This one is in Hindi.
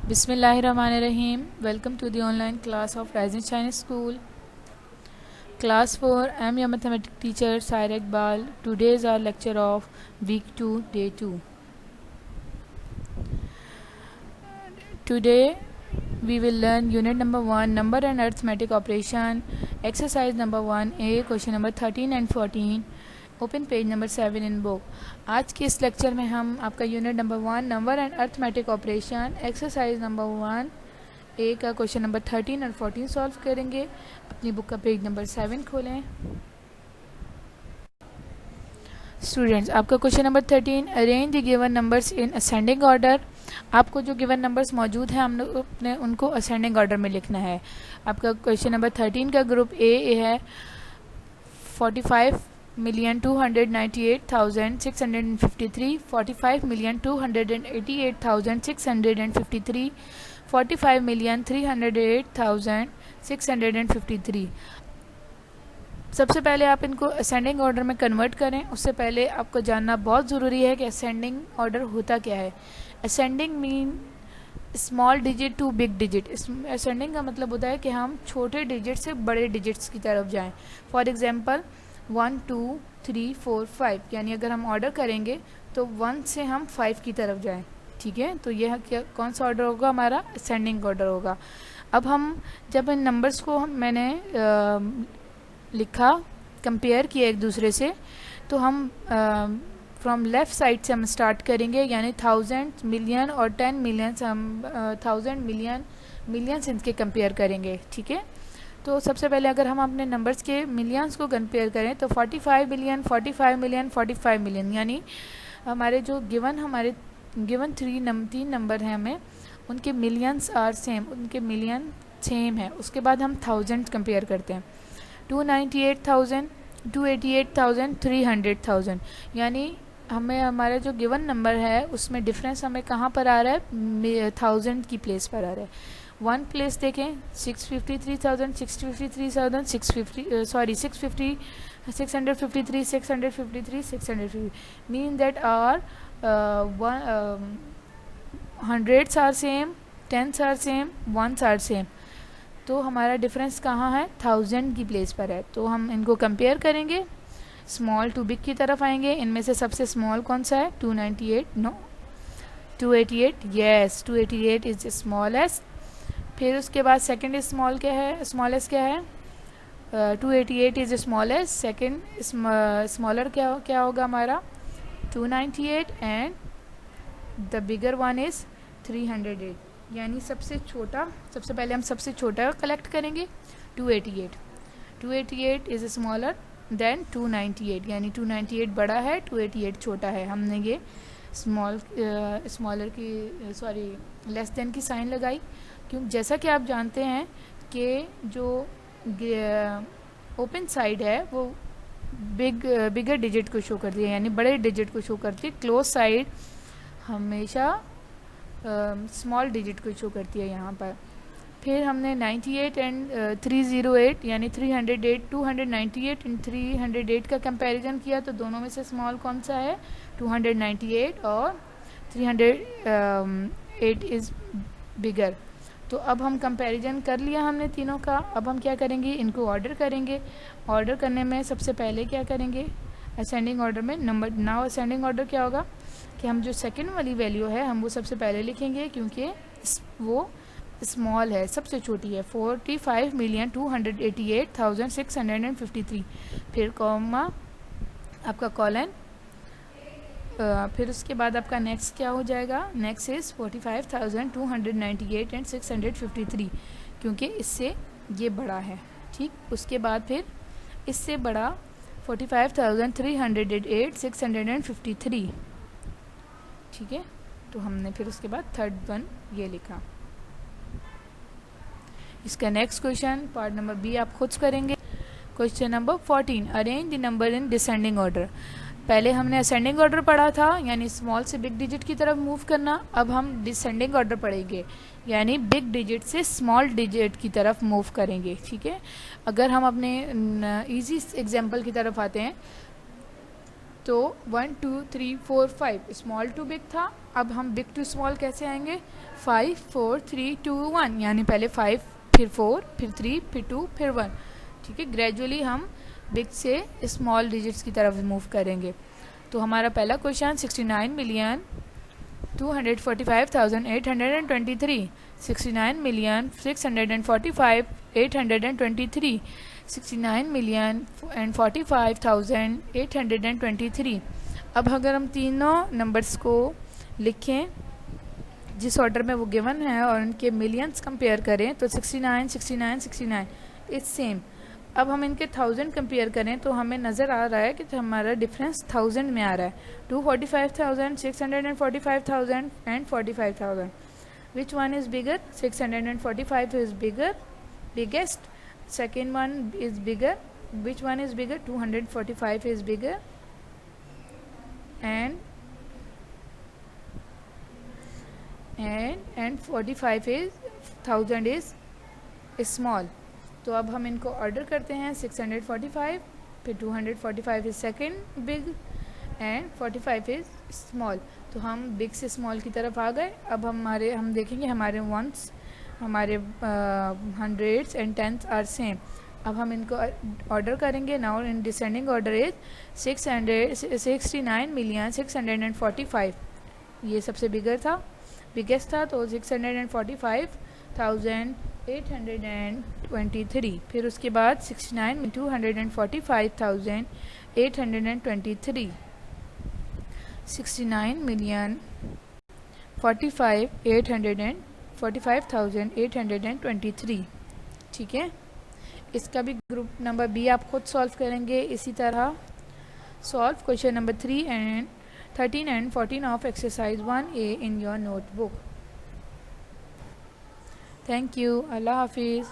Bismillahirrahmanirrahim. Welcome to the online class of Rising Chinese School. Class 4. I am your mathematics teacher Saira Iqbal. Today is our lecture of week 2, day 2. Today we will learn unit number 1, number and arithmetic operation, exercise number 1A, question number 13 and 14. Open page number 7 in book. आज के इस लेक्चर में हम आपका unit number 1 number and arithmetic operation exercise number 1A का क्वेश्चन नंबर 13 और 14 सॉल्व करेंगे। अपनी बुक का पेज नंबर 7 खोलें। स्टूडेंट्स, आपका question number 13, arrange the given numbers in ascending order. आपको जो गिवन नंबर्स मौजूद हैं हम लोग अपने उनको असेंडिंग ऑर्डर में लिखना है। आपका क्वेश्चन नंबर 13 का ग्रुप ए है 45,298,653, 45,288,653, 45,308,653। सबसे पहले आप इनको असेंडिंग ऑर्डर में कन्वर्ट करें। उससे पहले आपको जानना बहुत ज़रूरी है कि असेंडिंग ऑर्डर होता क्या है। Ascending mean small digit to big digit. Ascending का मतलब होता है कि हम छोटे डिजिट से बड़े डिजिट्स की तरफ जाएं। फॉर एग्जांपल 1 2 3 4 5, यानी अगर हम ऑर्डर करेंगे तो 1 से हम 5 की तरफ जाएं। ठीक है, तो यह क्या कौन सा ऑर्डर होगा? हमारा असेंडिंग ऑर्डर होगा। अब हम जब इन नंबर्स को मैंने लिखा, कंपेयर किया एक दूसरे से, तो हम फ्रॉम लेफ़्ट साइड से हम स्टार्ट करेंगे, यानी 1000, मिलियन और 10 मिलियन हम 1000 मिलियंस इनके कंपेयर करेंगे। ठीक है, तो सबसे पहले अगर हम अपने नंबर्स के मिलियंस को कंपेयर करें तो 45 बिलियन, 45 मिलियन, 45 मिलियन, यानी हमारे जो गिवन तीन नंबर हैं हमें उनके मिलियंस आर सेम, उनके मिलियन सेम है। उसके बाद हम 1000 कंपेयर करते हैं। 298,000, 288,000, 300,000, यानी हमें हमारा जो गिवन नंबर है उसमें डिफरेंस हमें कहाँ पर आ रहा है? 1000 की प्लेस पर आ रहा है। 1 प्लेस देखें 653,000, 653,000, 650, 653, 653, 650, mean that are hundreds are same, tens are same, ones are same. तो हमारा डिफरेंस कहाँ है? 1000 की प्लेस पर है। तो हम इनको कंपेयर करेंगे, स्मॉल टू बिग की तरफ आएंगे। इनमें से सबसे स्मॉल कौन सा है? 298, नो 288, यस 288 इज स्मॉलेस्ट। फिर उसके बाद सेकंड स्मॉल क्या है? स्मॉलेस्ट क्या है? 288 इज स्मॉलेस्ट। सेकंड स्मॉलर क्या होगा हमारा? 298 and the bigger one is 308, यानी सबसे पहले हम सबसे छोटा कलेक्ट करेंगे 288। 288 इज स्मॉलर देन 298, यानी 298 बड़ा है, 288 छोटा है। हमने ये स्मॉलर की लेस देन की साइन लगाई, क्योंकि जैसा कि आप जानते हैं कि जो ओपन साइड है वो बिगर डिजिट को शो करती है, यानी बड़े डिजिट को शो करती है। क्लोज साइड हमेशा स्मॉल डिजिट को शो करती है यहाँ पर। फिर हमने 98 एंड 308, यानी 308, 298 एंड 308 का कंपैरिजन किया, तो दोनों में से स्मॉल कौन सा है? 298 और 308 इज़ बिगर। तो अब हम कंपैरिजन कर लिया हमने तीनों का। अब हम क्या करेंगे? इनको ऑर्डर करेंगे। ऑर्डर करने में सबसे पहले क्या करेंगे? असेंडिंग ऑर्डर में नंबर। नाउ असेंडिंग ऑर्डर क्या होगा कि हम जो सेकंड वाली वैल्यू है हम वो सबसे पहले लिखेंगे, क्योंकि वो स्मॉल है, सबसे छोटी है। 45,288,653, फिर कॉमा आपका कॉलन, फिर उसके बाद आपका नेक्स्ट क्या हो जाएगा? नेक्स्ट इज़ 45,298 एंड 653, क्योंकि इससे ये बड़ा है। ठीक, उसके बाद फिर इससे बड़ा 45,308, 653। ठीक है, तो हमने फिर उसके बाद थर्ड वन ये लिखा। इसका next question part number B आप खुद करेंगे। Question number 14, arrange the number in descending order. पहले हमने असेंडिंग ऑर्डर पढ़ा था, यानी स्मॉल से बिग डिजिट की तरफ मूव करना। अब हम डिसेंडिंग ऑर्डर पढ़ेंगे, यानी बिग डिजिट से स्मॉल डिजिट की तरफ मूव करेंगे। ठीक है, अगर हम अपने इजी एग्जाम्पल की तरफ आते हैं तो 1 2 3 4 5 स्मॉल टू बिग था। अब हम बिग टू स्मॉल कैसे आएंगे? 5 4 3 2 1, यानी पहले 5 फिर 4 फिर 3 फिर 2 फिर 1। ठीक है, ग्रेजुअली हम बिग से स्मॉल डिजिट्स की तरफ मूव करेंगे। तो हमारा पहला क्वेश्चन 69,245,823, 69,645,823, 69,045,823। अब अगर हम तीनों नंबर्स को लिखें जिस ऑर्डर में वो गिवन है और उनके मिलियंस कंपेयर करें तो 69 69 69 इज सेम। अब हम इनके 1000 कंपेयर करें तो हमें नज़र आ रहा है कि हमारा डिफरेंस 1000 में आ रहा है। 245,000, 645,000 and 45,000। Which one is bigger? 645 is bigger, biggest. Second one is bigger. Which one is bigger? 245 is bigger and 45 is 1000 is small। तो अब हम इनको ऑर्डर करते हैं 645, फिर 245 is second big and 45 is small. तो हम बिग से स्मॉल की तरफ आ गए। अब हम देखेंगे हमारे वंस, हमारे hundreds and tens are same. अब हम इनको ऑर्डर करेंगे। Now in descending order is 69,645। ये सबसे बिगर था, बिगेस्ट था, तो 645,823। फिर उसके बाद 69,245,823, 69,45,823। ठीक है, इसका भी ग्रुप नंबर बी आप खुद सॉल्व करेंगे इसी तरह। Solve question number 13 and 14 of exercise 1A in your notebook. Thank you. Allah Hafiz.